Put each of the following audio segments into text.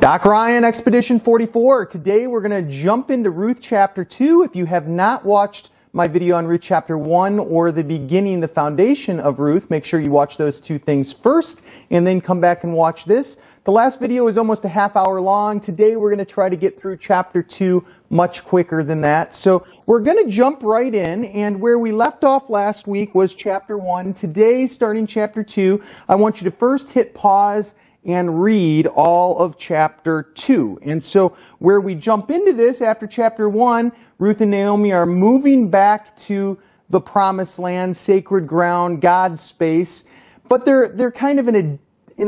Doc Ryan, Expedition 44. Today we're going to jump into Ruth Chapter 2. If you have not watched my video on Ruth Chapter 1 or the beginning, the foundation of Ruth, make sure you watch those two things first and then come back and watch this. The last video was almost a half hour long. Today we're going to try to get through Chapter 2 much quicker than that. So we're going to jump right in, and where we left off last week was Chapter 1. Today, starting Chapter 2, I want you to first hit pause and read all of Chapter 2. And so where we jump into this after Chapter 1, Ruth and Naomi are moving back to the Promised Land, sacred ground, God's space, but they're kind of in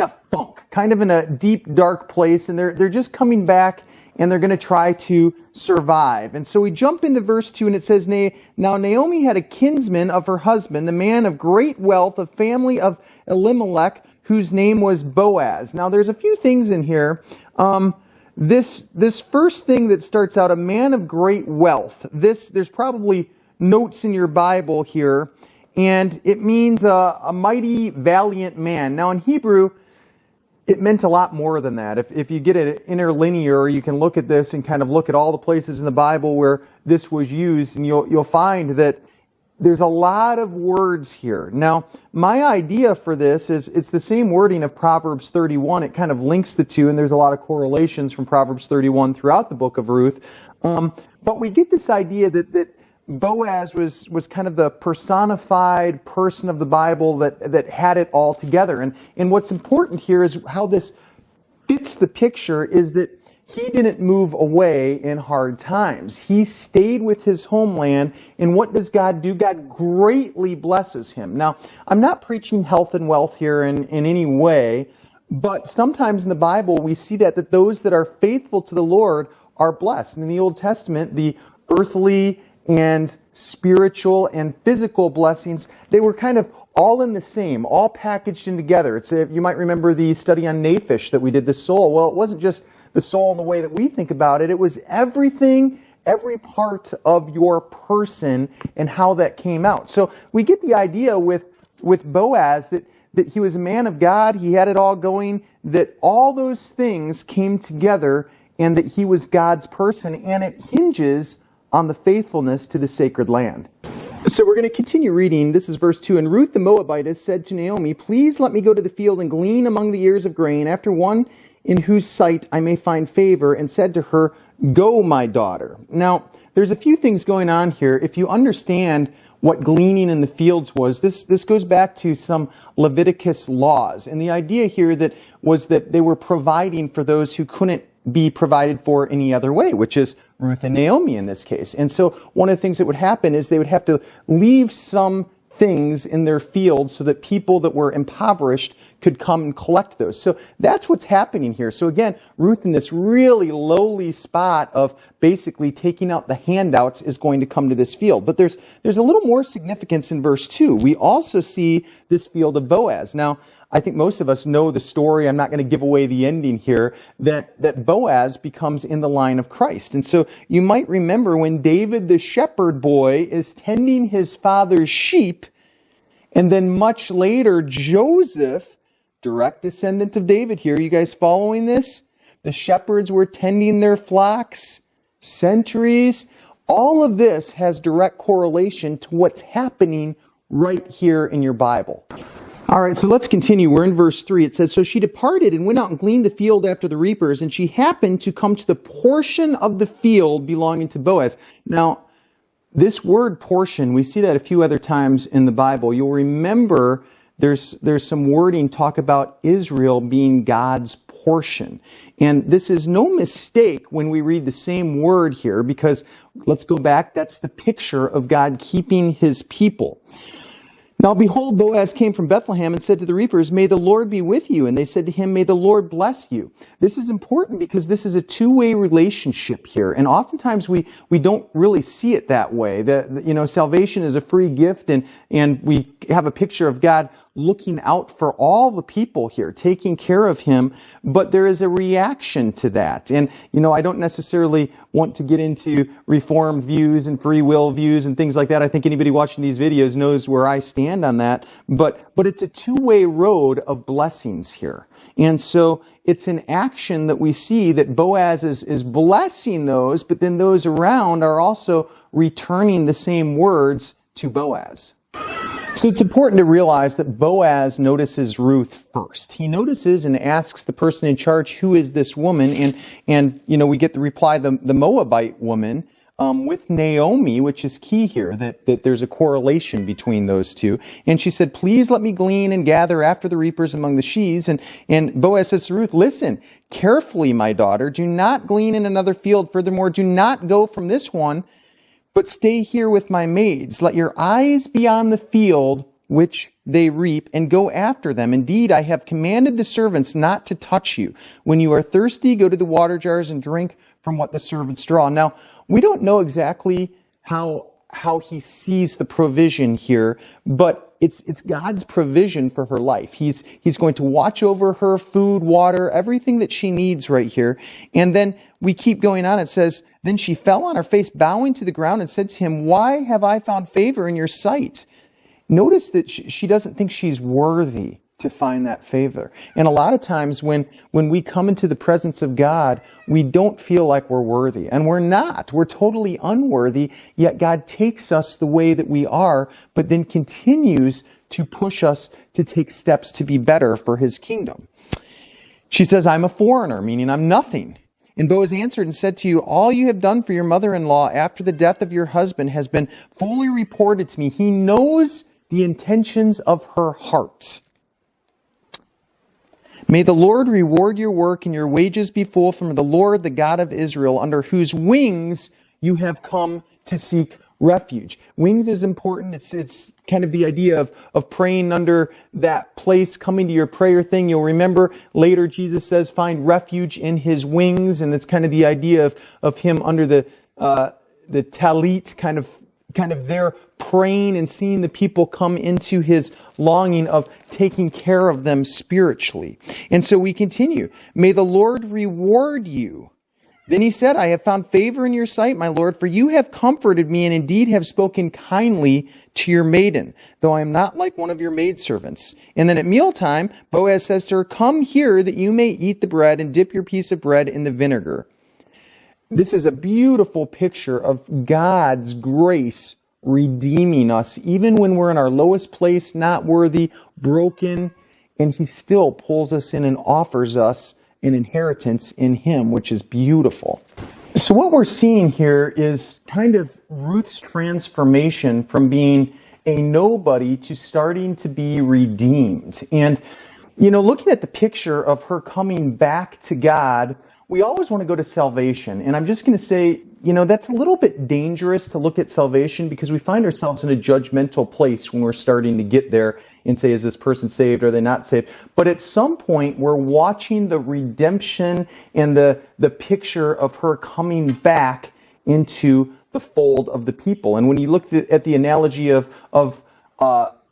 a funk, kind of in a deep, dark place, and they're just coming back, and they're going to try to survive. And so we jump into verse 2, and it says, Now Naomi had a kinsman of her husband, a man of great wealth, a family of Elimelech, whose name was Boaz. Now there's a few things in here. This first thing that starts out, a man of great wealth. There's probably notes in your Bible here, and it means a mighty, valiant man. Now in Hebrew, it meant a lot more than that. If you get it interlinear, you can look at this and kind of look at all the places in the Bible where this was used, and you'll find that there's a lot of words here. Now, my idea for this is it's the same wording of Proverbs 31. It kind of links the two, and there's a lot of correlations from Proverbs 31 throughout the book of Ruth. But we get this idea that Boaz was kind of the personified person of the Bible that had it all together. And what's important here is how this fits the picture is that he didn't move away in hard times. He stayed with his homeland, and what does God do? God greatly blesses him. Now, I'm not preaching health and wealth here in any way, but sometimes in the Bible we see that those that are faithful to the Lord are blessed. And in the Old Testament, the earthly and spiritual and physical blessings, they were kind of all in the same, all packaged in together. You might remember the study on Naphish that we did, the soul. Well, it wasn't just the soul in the way that we think about it. It was everything, every part of your person and how that came out. So we get the idea with Boaz that he was a man of God, he had it all going, that all those things came together and that he was God's person, and it hinges on the faithfulness to the sacred land. So we're going to continue reading. This is verse 2. And Ruth the Moabitess said to Naomi, Please let me go to the field and glean among the ears of grain after one in whose sight I may find favor, and said to her, Go, my daughter. Now, there's a few things going on here. If you understand what gleaning in the fields was, this goes back to some Leviticus laws. And the idea here was that they were providing for those who couldn't be provided for any other way, which is Ruth and Naomi in this case. And so one of the things that would happen is they would have to leave some things in their fields so that people that were impoverished could come and collect those. So that's what's happening here. So again, Ruth in this really lowly spot of basically taking out the handouts is going to come to this field. But there's a little more significance in verse 2. We also see this field of Boaz. Now, I think most of us know the story. I'm not going to give away the ending here, that Boaz becomes in the line of Christ. And so you might remember when David, the shepherd boy, is tending his father's sheep, and then much later, Joseph, direct descendant of David here, you guys following this? The shepherds were tending their flocks, centuries. All of this has direct correlation to what's happening right here in your Bible. All right, so let's continue. We're in verse 3. It says, So she departed and went out and gleaned the field after the reapers, and she happened to come to the portion of the field belonging to Boaz. Now, this word portion, we see that a few other times in the Bible. You'll remember there's some wording talk about Israel being God's portion. And this is no mistake when we read the same word here, because let's go back, that's the picture of God keeping his people. Now behold, Boaz came from Bethlehem and said to the reapers, May the Lord be with you. And they said to him, May the Lord bless you. This is important because this is a two-way relationship here. And oftentimes we don't really see it that way. Salvation is a free gift, and we have a picture of God looking out for all the people here, taking care of him, but there is a reaction to that. And, I don't necessarily want to get into Reformed views and free will views and things like that. I think anybody watching these videos knows where I stand on that. But it's a two-way road of blessings here. And so it's an action that we see that Boaz is blessing those, but then those around are also returning the same words to Boaz. So it's important to realize that Boaz notices Ruth first. He notices and asks the person in charge, who is this woman? And we get the reply, the Moabite woman, with Naomi, which is key here, that there's a correlation between those two. And she said, please let me glean and gather after the reapers among the sheaves. And Boaz says to Ruth, listen, carefully, my daughter, do not glean in another field. Furthermore, do not go from this one, but stay here with my maids. Let your eyes be on the field which they reap, and go after them. Indeed, I have commanded the servants not to touch you. When you are thirsty, go to the water jars and drink from what the servants draw. Now, we don't know exactly how he sees the provision here, but it's God's provision for her life. He's going to watch over her food, water, everything that she needs right here. And then we keep going on. It says, then she fell on her face, bowing to the ground, and said to him, why have I found favor in your sight? Notice that she doesn't think she's worthy to find that favor. And a lot of times when we come into the presence of God, we don't feel like we're worthy. And we're not. We're totally unworthy, yet God takes us the way that we are, but then continues to push us to take steps to be better for his kingdom. She says, I'm a foreigner, meaning I'm nothing. And Boaz answered and said to you, all you have done for your mother-in-law after the death of your husband has been fully reported to me. He knows the intentions of her heart. May the Lord reward your work and your wages be full from the Lord, the God of Israel, under whose wings you have come to seek refuge. Wings is important. It's kind of the idea of praying under that place, coming to your prayer thing. You'll remember later Jesus says, find refuge in his wings. And that's kind of the idea of him under the talit, kind of there praying and seeing the people come into his longing of taking care of them spiritually. And so we continue. May the Lord reward you. Then he said, I have found favor in your sight, my Lord, for you have comforted me and indeed have spoken kindly to your maiden, though I am not like one of your maidservants. And then at mealtime, Boaz says to her, come here that you may eat the bread and dip your piece of bread in the vinegar. This is a beautiful picture of God's grace redeeming us, even when we're in our lowest place, not worthy, broken, and he still pulls us in and offers us an inheritance in him, which is beautiful. So what we're seeing here is kind of Ruth's transformation from being a nobody to starting to be redeemed. And, looking at the picture of her coming back to God, we always want to go to salvation. And I'm just going to say, that's a little bit dangerous to look at salvation because we find ourselves in a judgmental place when we're starting to get there and say, is this person saved? Are they not saved? But at some point, we're watching the redemption and the picture of her coming back into the fold of the people. And when you look at the analogy of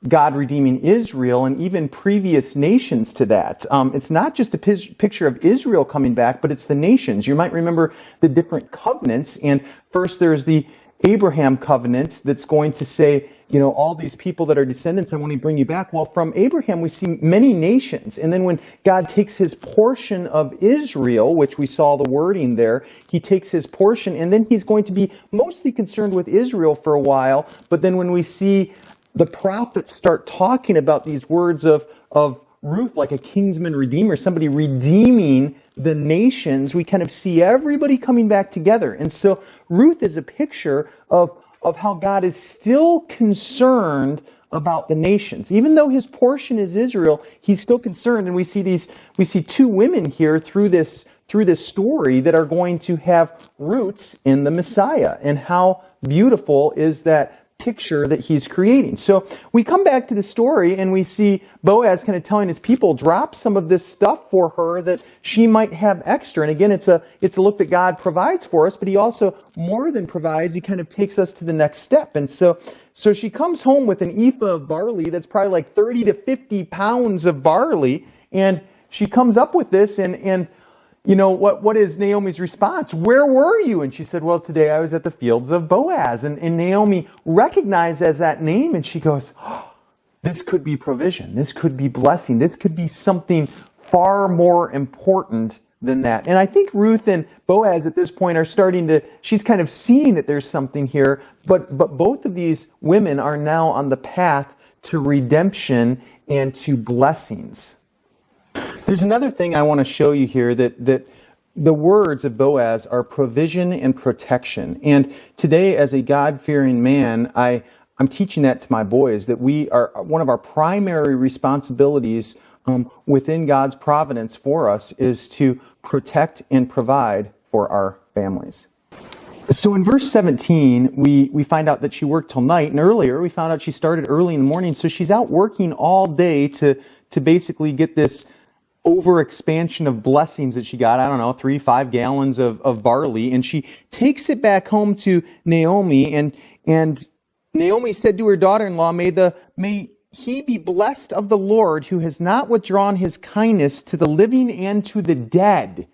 God redeeming Israel and even previous nations to that. It's not just a picture of Israel coming back, but it's the nations. You might remember the different covenants. And first there's the Abraham covenant that's going to say, all these people that are descendants, I want to bring you back. Well, from Abraham, we see many nations. And then when God takes his portion of Israel, which we saw the wording there, he takes his portion, and then he's going to be mostly concerned with Israel for a while. But then when we see the prophets start talking about these words of Ruth, like a kinsman redeemer, somebody redeeming the nations, we kind of see everybody coming back together. And so Ruth is a picture of how God is still concerned about the nations. Even though his portion is Israel, he's still concerned. And we see two women here through this story that are going to have roots in the Messiah. And how beautiful is that picture that he's creating. So we come back to the story and we see Boaz kind of telling his people, drop some of this stuff for her that she might have extra. And again, it's a look that God provides for us, but he also more than provides, he kind of takes us to the next step. And so she comes home with an ephah of barley that's probably like 30 to 50 pounds of barley, and she comes up with this, and you know, what is Naomi's response? Where were you? And she said, well, today I was at the fields of Boaz. And Naomi recognized as that name, and she goes, oh, this could be provision. This could be blessing. This could be something far more important than that. And I think Ruth and Boaz at this point are she's kind of seeing that there's something here, but both of these women are now on the path to redemption and to blessings. There's another thing I want to show you here, that the words of Boaz are provision and protection. And today, as a God-fearing man, I'm teaching that to my boys, that one of our primary responsibilities within God's providence for us is to protect and provide for our families. So in verse 17, we find out that she worked till night, and earlier we found out she started early in the morning, so she's out working all day to basically get this overexpansion of blessings that she got, 3-5 gallons of barley, and she takes it back home to Naomi, and Naomi said to her daughter-in-law, may he be blessed of the Lord, who has not withdrawn his kindness to the living and to the dead.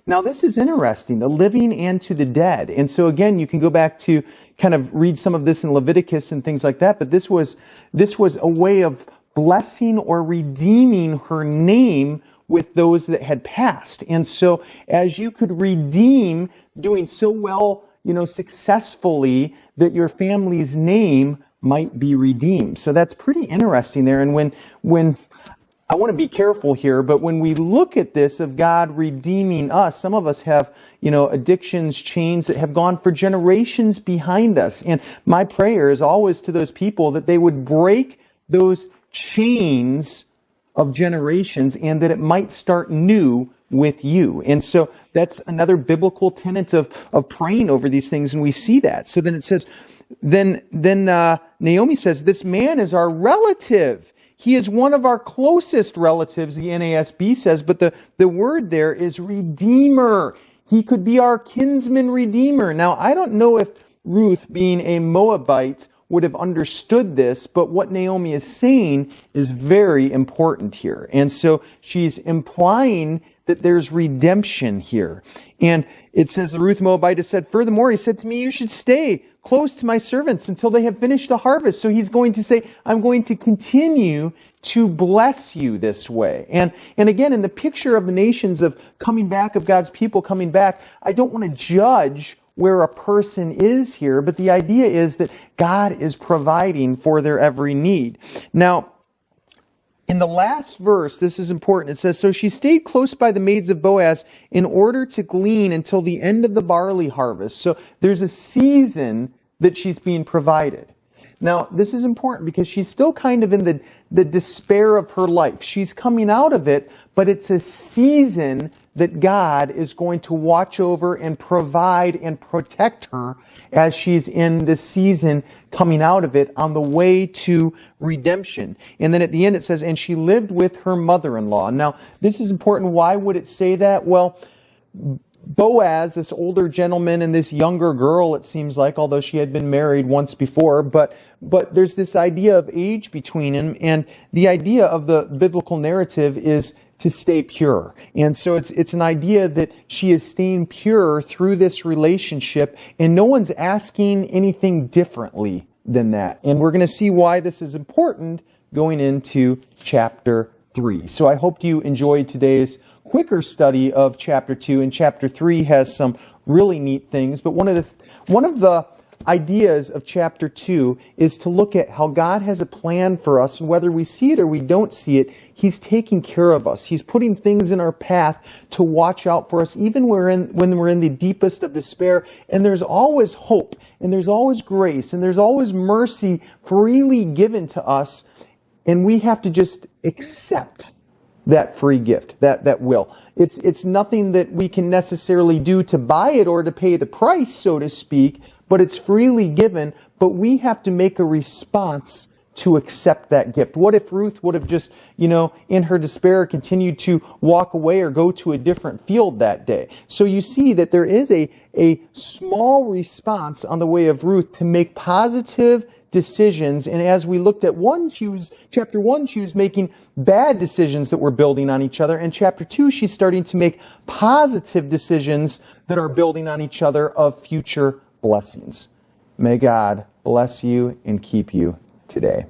Now this is interesting, the living and to the dead. And so again, you can go back to kind of read some of this in Leviticus and things like that, but this was a way of blessing or redeeming her name with those that had passed. And so as you could redeem doing so well, successfully, that your family's name might be redeemed. So that's pretty interesting there. And when I want to be careful here, but when we look at this of God redeeming us, some of us have, addictions, chains that have gone for generations behind us. And my prayer is always to those people that they would break those chains of generations, and that it might start new with you. And so that's another biblical tenet of praying over these things, and we see that. So then it says, then Naomi says, this man is our relative. He is one of our closest relatives, the NASB says, but the word there is redeemer. He could be our kinsman redeemer. Now, I don't know if Ruth, being a Moabite, would have understood this, but what Naomi is saying is very important here. And so she's implying that there's redemption here. And it says, the Ruth Moabite said, furthermore, he said to me, you should stay close to my servants until they have finished the harvest. So he's going to say, I'm going to continue to bless you this way. And again, in the picture of the nations of coming back, of God's people coming back, I don't want to judge where a person is here, but the idea is that God is providing for their every need. Now, in the last verse, this is important. It says, so she stayed close by the maids of Boaz in order to glean until the end of the barley harvest. So there's a season that she's being provided. Now, this is important because she's still kind of in the despair of her life. She's coming out of it, but it's a season that God is going to watch over and provide and protect her as she's in this season coming out of it on the way to redemption. And then at the end it says, and she lived with her mother-in-law. Now, this is important. Why would it say that? Well, Boaz, this older gentleman, and this younger girl, it seems like, although she had been married once before, but there's this idea of age between them, and the idea of the biblical narrative is to stay pure. And so it's an idea that she is staying pure through this relationship, and no one's asking anything differently than that. And we're going to see why this is important going into chapter 3. So I hope you enjoyed today's quicker study of chapter 2, and chapter 3 has some really neat things. But one of the ideas of chapter 2 is to look at how God has a plan for us, and whether we see it or we don't see it, He's taking care of us. He's putting things in our path to watch out for us, even when we're in the deepest of despair. And there's always hope, and there's always grace, and there's always mercy freely given to us, and we have to just accept that free gift, that will. It's nothing that we can necessarily do to buy it or to pay the price, so to speak, but it's freely given, but we have to make a response to accept that gift. What if Ruth would have just, in her despair, continued to walk away or go to a different field that day? So you see that there is a small response on the way of Ruth to make positive decisions. And as we looked at chapter 1, she was making bad decisions that were building on each other. And chapter 2, she's starting to make positive decisions that are building on each other of future blessings. May God bless you and keep you today.